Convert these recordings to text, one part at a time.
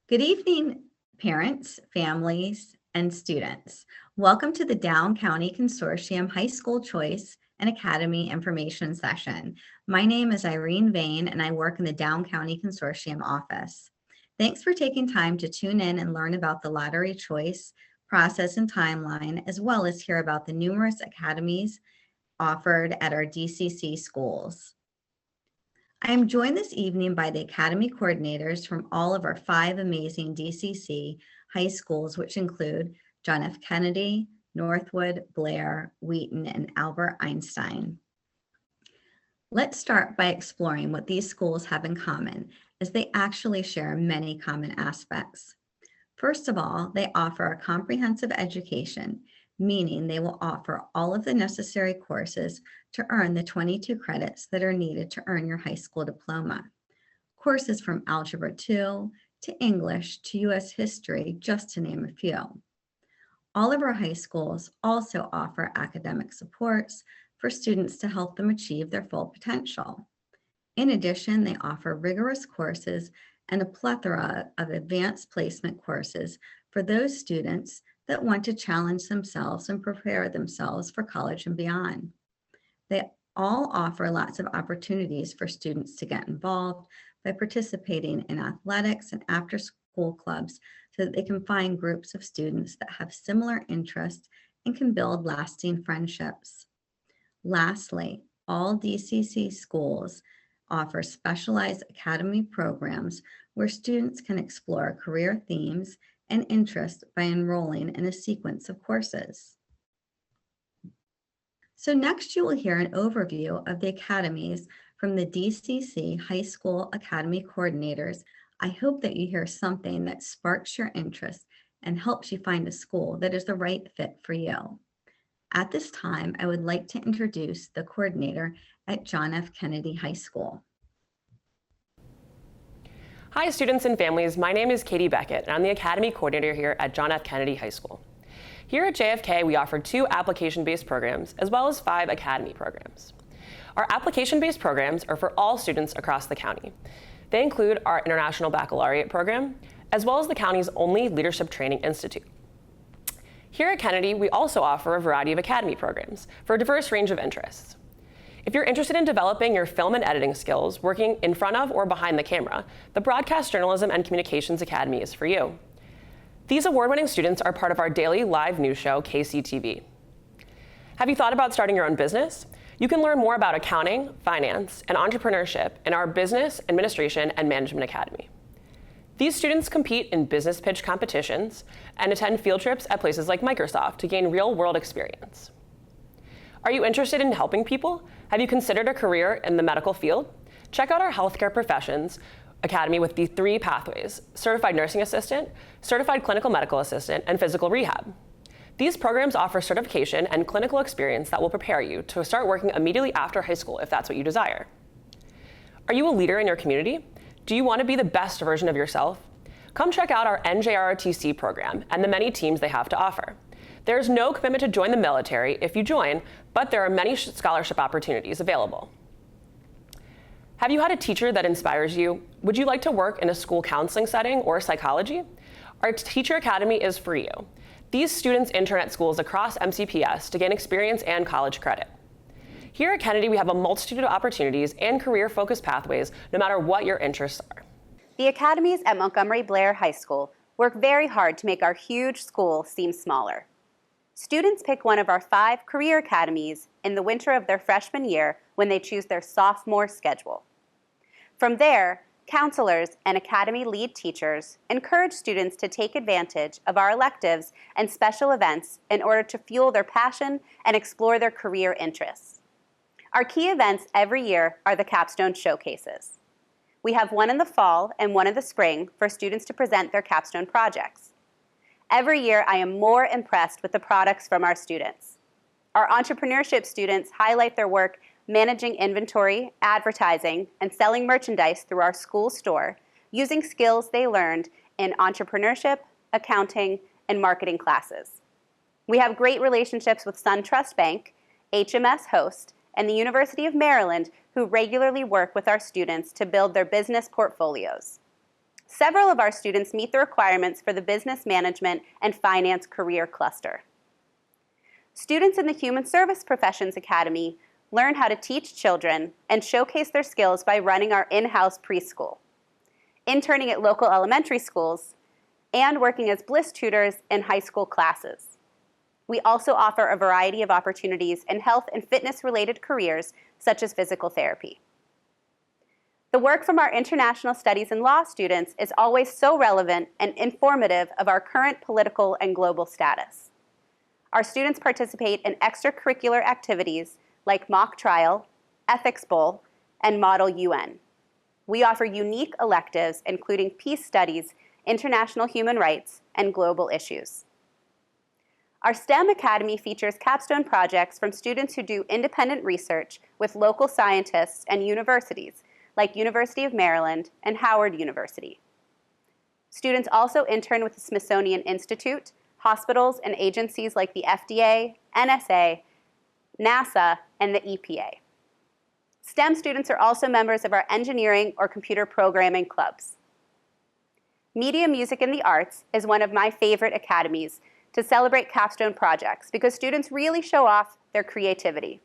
Good evening, parents, families, and students. Welcome to the Downcounty Consortium High School Choice and Academy Information Session. My name is Irene Vane, and I work in the Downcounty Consortium office. Thanks for taking time to tune in and learn about the lottery choice process and timeline, as well as hear about the numerous academies offered at our DCC schools. I am joined this evening by the Academy coordinators from all of our 5 amazing DCC high schools, which include John F. Kennedy, Northwood, Blair, Wheaton, and Albert Einstein. Let's start by exploring what these schools have in common, as they actually share many common aspects. First of all, they offer a comprehensive education, meaning they will offer all of the necessary courses to earn the 22 credits that are needed to earn your high school diploma. Courses from Algebra 2 to English to U.S. history, just to name a few. All of our high schools also offer academic supports for students to help them achieve their full potential. In addition, they offer rigorous courses and a plethora of advanced placement courses for those students that want to challenge themselves and prepare themselves for college and beyond. They all offer lots of opportunities for students to get involved by participating in athletics and after-school clubs so that they can find groups of students that have similar interests and can build lasting friendships. Lastly, all DCC schools offer specialized academy programs where students can explore career themes and interest by enrolling in a sequence of courses. So next you will hear an overview of the academies from the DCC High School Academy coordinators. I hope that you hear something that sparks your interest and helps you find a school that is the right fit for you. At this time, I would like to introduce the coordinator at John F. Kennedy High School. Hi students and families, my name is Katie Beckett and I'm the Academy Coordinator here at John F. Kennedy High School. Here at JFK, we offer 2 application-based programs as well as 5 academy programs. Our application-based programs are for all students across the county. They include our International Baccalaureate program, as well as the county's only Leadership Training Institute. Here at Kennedy, we also offer a variety of academy programs for a diverse range of interests. If you're interested in developing your film and editing skills, working in front of or behind the camera, the Broadcast Journalism and Communications Academy is for you. These award-winning students are part of our daily live news show, KCTV. Have you thought about starting your own business? You can learn more about accounting, finance, and entrepreneurship in our Business, Administration, and Management Academy. These students compete in business pitch competitions and attend field trips at places like Microsoft to gain real-world experience. Are you interested in helping people? Have you considered a career in the medical field? Check out our Healthcare Professions Academy with the 3 pathways: Certified Nursing Assistant, Certified Clinical Medical Assistant, and Physical Rehab. These programs offer certification and clinical experience that will prepare you to start working immediately after high school if that's what you desire. Are you a leader in your community? Do you want to be the best version of yourself? Come check out our NJROTC program and the many teams they have to offer. There is no commitment to join the military if you join, but there are many scholarship opportunities available. Have you had a teacher that inspires you? Would you like to work in a school counseling setting or psychology? Our Teacher Academy is for you. These students intern at schools across MCPS to gain experience and college credit. Here at Kennedy, we have a multitude of opportunities and career-focused pathways, no matter what your interests are. The academies at Montgomery Blair High School work very hard to make our huge school seem smaller. Students pick one of our 5 career academies in the winter of their freshman year when they choose their sophomore schedule. From there, counselors and academy lead teachers encourage students to take advantage of our electives and special events in order to fuel their passion and explore their career interests. Our key events every year are the capstone showcases. We have one in the fall and one in the spring for students to present their capstone projects. Every year, I am more impressed with the products from our students. Our entrepreneurship students highlight their work managing inventory, advertising, and selling merchandise through our school store using skills they learned in entrepreneurship, accounting, and marketing classes. We have great relationships with SunTrust Bank, HMS Host, and the University of Maryland, who regularly work with our students to build their business portfolios. Several of our students meet the requirements for the Business Management and Finance career cluster. Students in the Human Service Professions Academy learn how to teach children and showcase their skills by running our in-house preschool, interning at local elementary schools, and working as bliss tutors in high school classes. We also offer a variety of opportunities in health and fitness-related careers, such as physical therapy. The work from our international studies and law students is always so relevant and informative of our current political and global status. Our students participate in extracurricular activities like mock trial, ethics bowl, and Model UN. We offer unique electives including peace studies, international human rights, and global issues. Our STEM Academy features capstone projects from students who do independent research with local scientists and universities like University of Maryland and Howard University. Students also intern with the Smithsonian Institute, hospitals and agencies like the FDA, NSA, NASA, and the EPA. STEM students are also members of our engineering or computer programming clubs. Media, Music, and the Arts is one of my favorite academies to celebrate capstone projects because students really show off their creativity.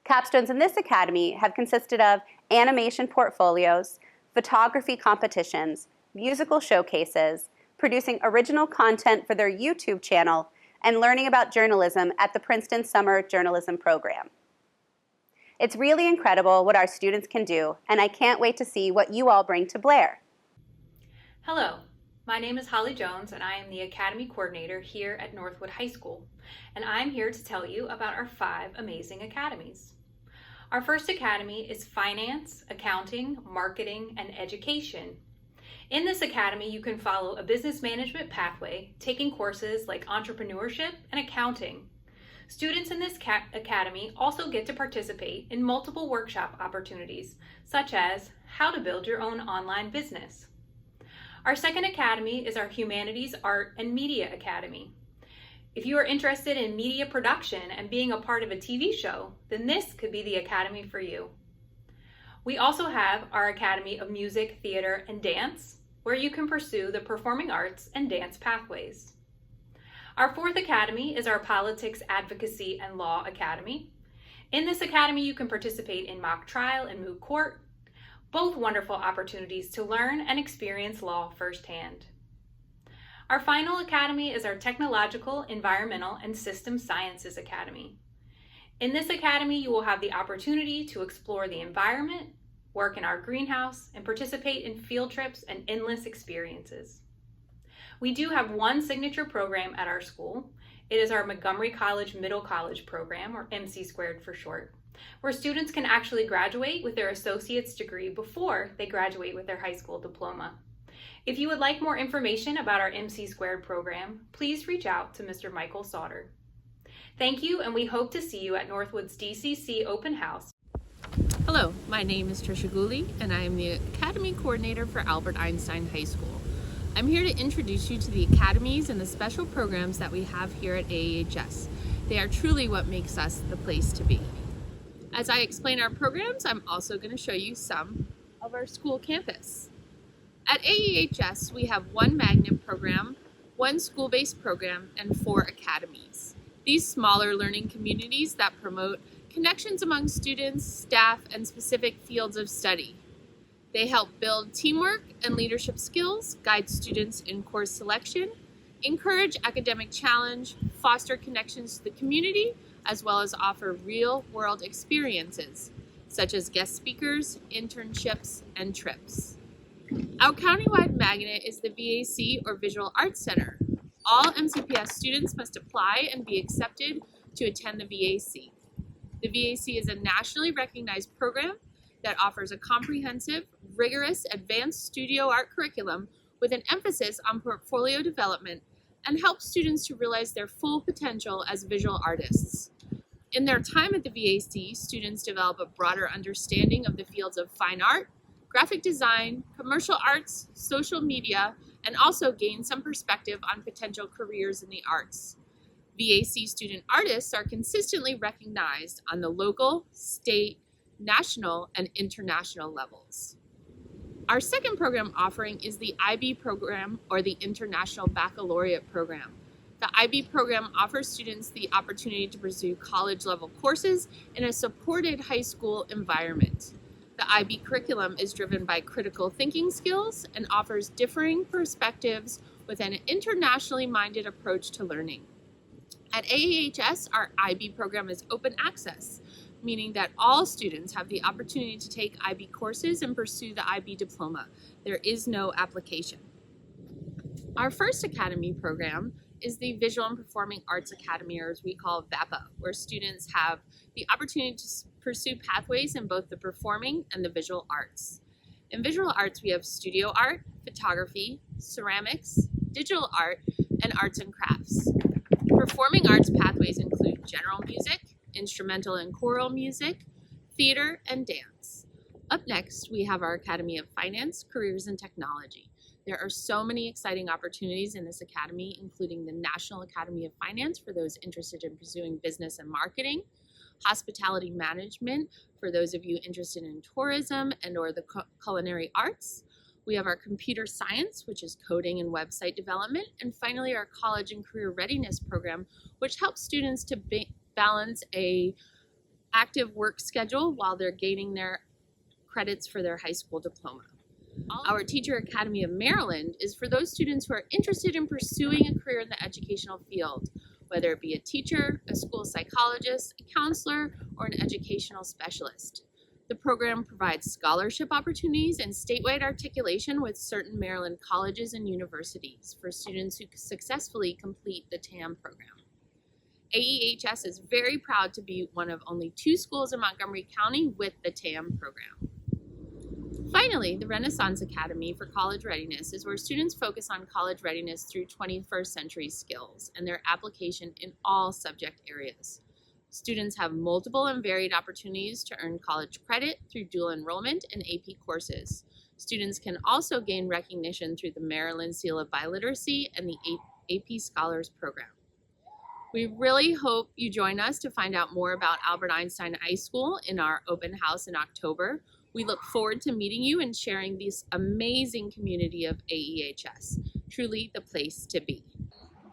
Capstones in this academy have consisted of animation portfolios, photography competitions, musical showcases, producing original content for their YouTube channel, and learning about journalism at the Princeton Summer Journalism Program. It's really incredible what our students can do, and I can't wait to see what you all bring to Blair. Hello, my name is Holly Jones, and I am the Academy Coordinator here at Northwood High School, and I'm here to tell you about our 5 amazing academies. Our first academy is Finance, Accounting, Marketing, and Education. In this academy, you can follow a business management pathway, taking courses like entrepreneurship and accounting. Students in this academy also get to participate in multiple workshop opportunities, such as how to build your own online business. Our second academy is our Humanities, Art, and Media Academy. If you are interested in media production and being a part of a TV show, then this could be the academy for you. We also have our Academy of Music, Theater, and Dance, where you can pursue the performing arts and dance pathways. Our fourth academy is our Politics, Advocacy, and Law Academy. In this academy, you can participate in mock trial and moot court, both wonderful opportunities to learn and experience law firsthand. Our final academy is our Technological, Environmental, and System Sciences Academy. In this academy, you will have the opportunity to explore the environment, work in our greenhouse, and participate in field trips and endless experiences. We do have one signature program at our school. It is our Montgomery College Middle College program, or MC² for short, where students can actually graduate with their associate's degree before they graduate with their high school diploma. If you would like more information about our MC² program, please reach out to Mr. Michael Sauter. Thank you, and we hope to see you at Northwood's DCC Open House. Hello, my name is Trisha Gooley, and I am the Academy Coordinator for Albert Einstein High School. I'm here to introduce you to the academies and the special programs that we have here at AEHS. They are truly what makes us the place to be. As I explain our programs, I'm also going to show you some of our school campus. At AEHS, we have one magnet program, one school-based program, and 4 academies. These smaller learning communities that promote connections among students, staff, and specific fields of study. They help build teamwork and leadership skills, guide students in course selection, encourage academic challenge, foster connections to the community, as well as offer real-world experiences, such as guest speakers, internships, and trips. Our countywide magnet is the VAC, or Visual Arts Center. All MCPS students must apply and be accepted to attend the VAC. The VAC is a nationally recognized program that offers a comprehensive, rigorous, advanced studio art curriculum with an emphasis on portfolio development and helps students to realize their full potential as visual artists. In their time at the VAC, students develop a broader understanding of the fields of fine art, graphic design, commercial arts, social media, and also gain some perspective on potential careers in the arts. VAC student artists are consistently recognized on the local, state, national, and international levels. Our second program offering is the IB program, or the International Baccalaureate program. The IB program offers students the opportunity to pursue college-level courses in a supported high school environment. The IB curriculum is driven by critical thinking skills and offers differing perspectives with an internationally minded approach to learning. At AAHS, our IB program is open access, meaning that all students have the opportunity to take IB courses and pursue the IB diploma. There is no application. Our first academy program is the Visual and Performing Arts Academy, or as we call VAPA, where students have the opportunity to pursue pathways in both the performing and the visual arts. In visual arts, we have studio art, photography, ceramics, digital art, and arts and crafts. Performing arts pathways include general music, instrumental and choral music, theater, and dance. Up next, we have our Academy of Finance, Careers, and Technology. There are so many exciting opportunities in this academy, including the National Academy of Finance for those interested in pursuing business and marketing, hospitality management for those of you interested in tourism and or the culinary arts. We have our computer science, which is coding and website development, and finally our college and career readiness program, which helps students to balance a active work schedule while they're gaining their credits for their high school diploma. Our Teacher Academy of Maryland is for those students who are interested in pursuing a career in the educational field, whether it be a teacher, a school psychologist, a counselor, or an educational specialist. The program provides scholarship opportunities and statewide articulation with certain Maryland colleges and universities for students who successfully complete the TAM program. AEHS is very proud to be one of only 2 schools in Montgomery County with the TAM program. Finally, the Renaissance Academy for College Readiness is where students focus on college readiness through 21st century skills and their application in all subject areas. Students have multiple and varied opportunities to earn college credit through dual enrollment and AP courses. Students can also gain recognition through the Maryland Seal of Biliteracy and the AP Scholars Program. We really hope you join us to find out more about Albert Einstein High School in our open house in October. We look forward to meeting you and sharing this amazing community of AEHS. Truly the place to be.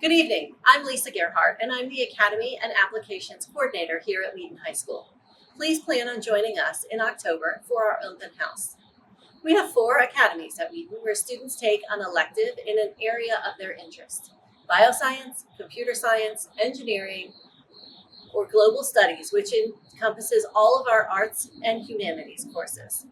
Good evening. I'm Lisa Gerhardt, and I'm the Academy and Applications Coordinator here at Wheaton High School. Please plan on joining us in October for our open house. We have 4 academies at Wheaton where students take an elective in an area of their interest: bioscience, computer science, engineering, or global studies, which encompasses all of our arts and humanities courses.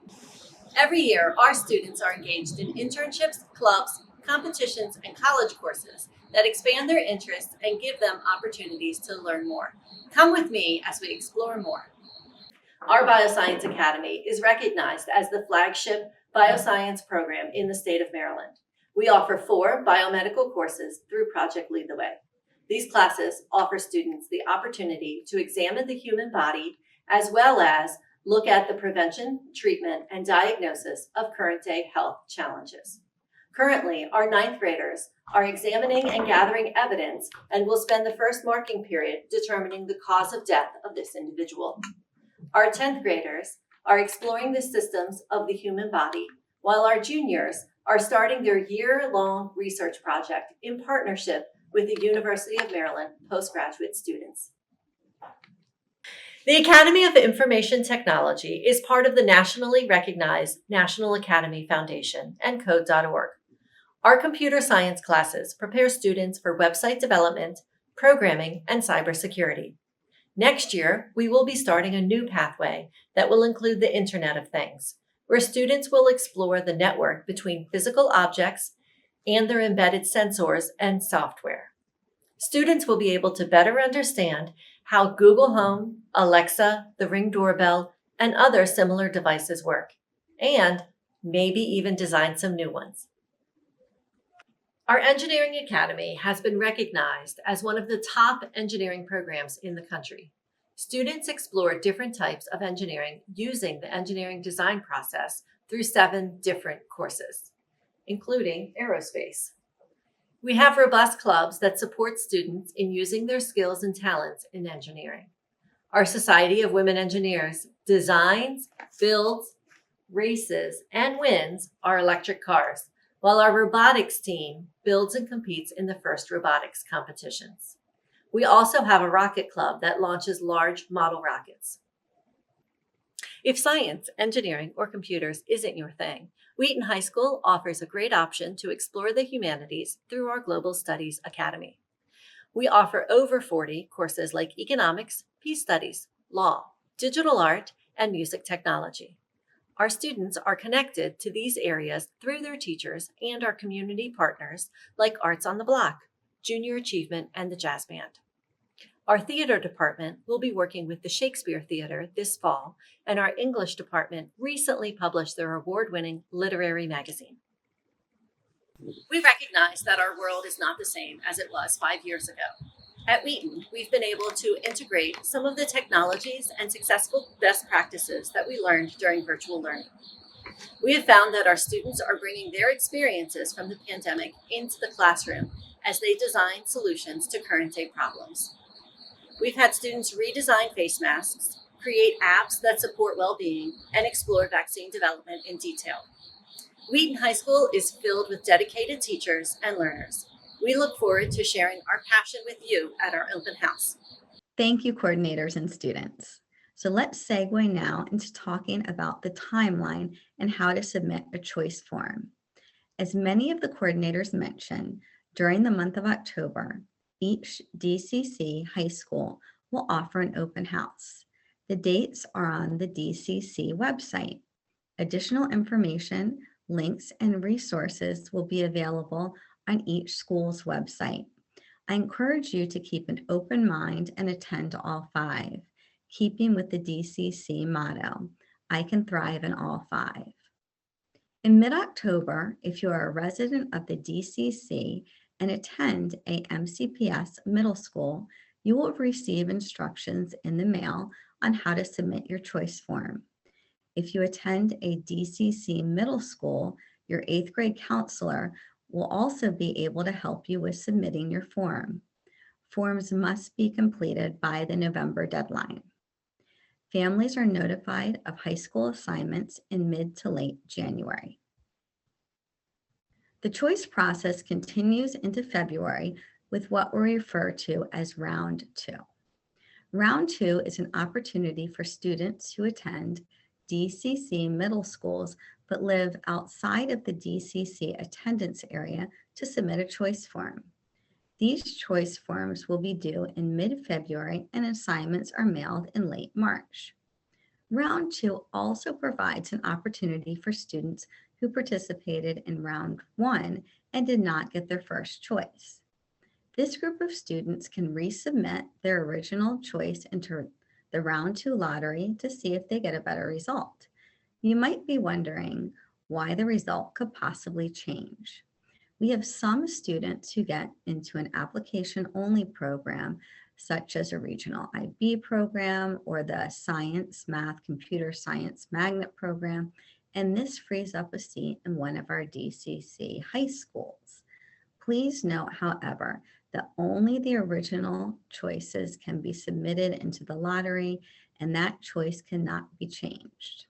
Every year, our students are engaged in internships, clubs, competitions, and college courses that expand their interests and give them opportunities to learn more. Come with me as we explore more. Our Bioscience Academy is recognized as the flagship bioscience program in the state of Maryland. We offer 4 biomedical courses through Project Lead the Way. These classes offer students the opportunity to examine the human body as well as look at the prevention, treatment, and diagnosis of current-day health challenges. Currently, our 9th graders are examining and gathering evidence and will spend the first marking period determining the cause of death of this individual. Our 10th graders are exploring the systems of the human body, while our juniors are starting their year-long research project in partnership with the University of Maryland postgraduate students. The Academy of Information Technology is part of the nationally recognized National Academy Foundation and Code.org. Our computer science classes prepare students for website development, programming, and cybersecurity. Next year, we will be starting a new pathway that will include the Internet of Things, where students will explore the network between physical objects and their embedded sensors and software. Students will be able to better understand how Google Home, Alexa, the Ring doorbell, and other similar devices work, and maybe even design some new ones. Our Engineering Academy has been recognized as one of the top engineering programs in the country. Students explore different types of engineering using the engineering design process through 7 different courses, including aerospace. We have robust clubs that support students in using their skills and talents in engineering. Our Society of Women Engineers designs, builds, races, and wins are electric cars, while our robotics team builds and competes in the first robotics competitions. We also have a rocket club that launches large model rockets. If science, engineering, or computers isn't your thing, Wheaton High School offers a great option to explore the humanities through our Global Studies Academy. We offer over 40 courses like economics, peace studies, law, digital art, and music technology. Our students are connected to these areas through their teachers and our community partners like Arts on the Block, Junior Achievement, and the Jazz Band. Our theater department will be working with the Shakespeare Theater this fall, and our English department recently published their award-winning literary magazine. We recognize that our world is not the same as it was 5 years ago. At Wheaton, we've been able to integrate some of the technologies and successful best practices that we learned during virtual learning. We have found that our students are bringing their experiences from the pandemic into the classroom as they design solutions to current day problems. We've had students redesign face masks, create apps that support well-being, and explore vaccine development in detail. Wheaton High School is filled with dedicated teachers and learners. We look forward to sharing our passion with you at our open house. Thank you, coordinators and students. So let's segue now into talking about the timeline and how to submit a choice form. As many of the coordinators mentioned, during the month of October, each DCC high school will offer an open house. The dates are on the DCC website. Additional information, links, and resources will be available on each school's website. I encourage you to keep an open mind and attend all 5, keeping with the DCC motto, I can thrive in all 5. In mid-October, if you are a resident of the DCC and attend a MCPS middle school, you will receive instructions in the mail on how to submit your choice form. If you attend a DCC middle school, your 8th grade counselor will also be able to help you with submitting your form. Forms must be completed by the November deadline. Families are notified of high school assignments in mid to late January. The choice process continues into February with what we refer to as Round 2. Round 2 is an opportunity for students who attend DCC middle schools but live outside of the DCC attendance area to submit a choice form. These choice forms will be due in mid-February and assignments are mailed in late March. Round 2 also provides an opportunity for students who participated in Round 1 and did not get their first choice. This group of students can resubmit their original choice into the Round 2 lottery to see if they get a better result. You might be wondering why the result could possibly change. We have some students who get into an application-only program, such as a regional IB program or the Science, Math, Computer Science Magnet program, and this frees up a seat in one of our DCC high schools. Please note, however, that only the original choices can be submitted into the lottery, and that choice cannot be changed.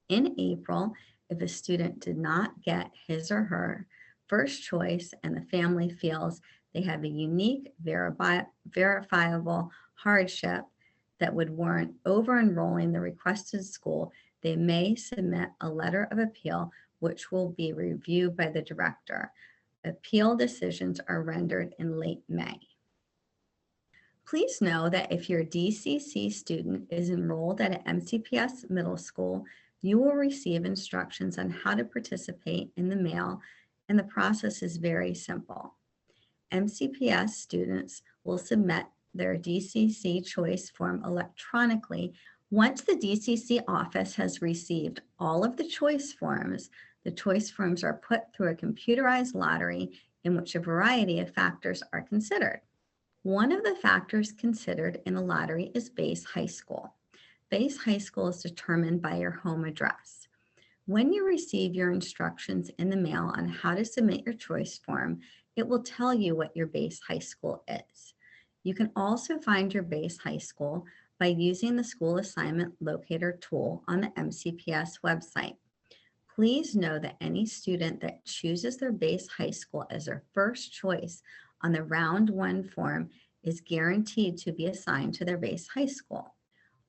In April, if a student did not get his or her first choice and the family feels they have a unique, verifiable hardship that would warrant over-enrolling the requested school, they may submit a letter of appeal, which will be reviewed by the director. Appeal decisions are rendered in late May. Please know that if your DCC student is enrolled at an MCPS middle school, you will receive instructions on how to participate in the mail, and the process is very simple. MCPS students will submit their DCC choice form electronically. Once the DCC office has received all of the choice forms are put through a computerized lottery in which a variety of factors are considered. One of the factors considered in the lottery is base high school. Base high school is determined by your home address. When you receive your instructions in the mail on how to submit your choice form, it will tell you what your base high school is. You can also find your base high school by using the school assignment locator tool on the MCPS website. Please know that any student that chooses their base high school as their first choice on the round 1 form is guaranteed to be assigned to their base high school.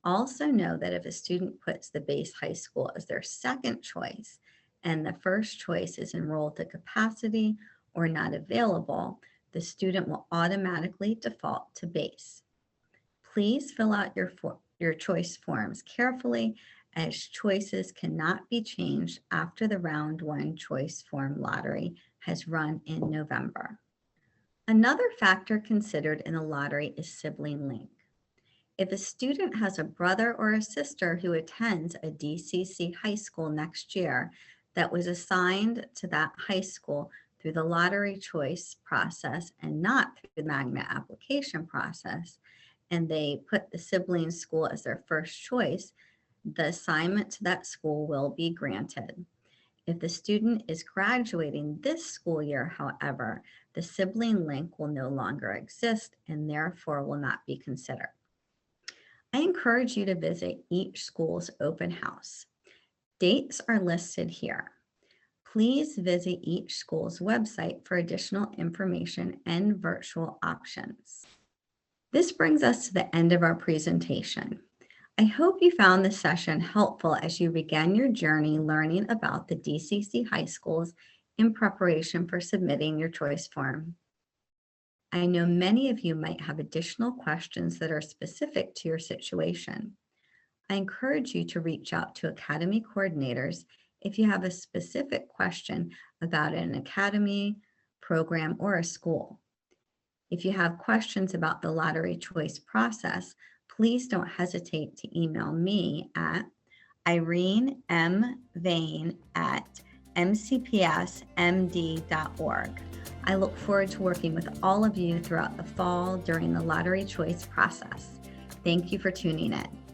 Also know that if a student puts the base high school as their second choice and the first choice is enrolled to capacity or not available, the student will automatically default to base. Please fill out your choice forms carefully, as choices cannot be changed after the round 1 choice form lottery has run in November. Another factor considered in the lottery is sibling link. If a student has a brother or a sister who attends a DCC high school next year that was assigned to that high school through the lottery choice process and not through the magnet application process, and they put the sibling school as their first choice, the assignment to that school will be granted. If the student is graduating this school year, however, the sibling link will no longer exist and therefore will not be considered. I encourage you to visit each school's open house. Dates are listed here. Please visit each school's website for additional information and virtual options. This brings us to the end of our presentation. I hope you found this session helpful as you began your journey learning about the DCC high schools in preparation for submitting your choice form. I know many of you might have additional questions that are specific to your situation. I encourage you to reach out to Academy coordinators if you have a specific question about an academy, program, or a school. If you have questions about the lottery choice process, please don't hesitate to email me at irenevane@mcpsmd.org. I look forward to working with all of you throughout the fall during the lottery choice process. Thank you for tuning in.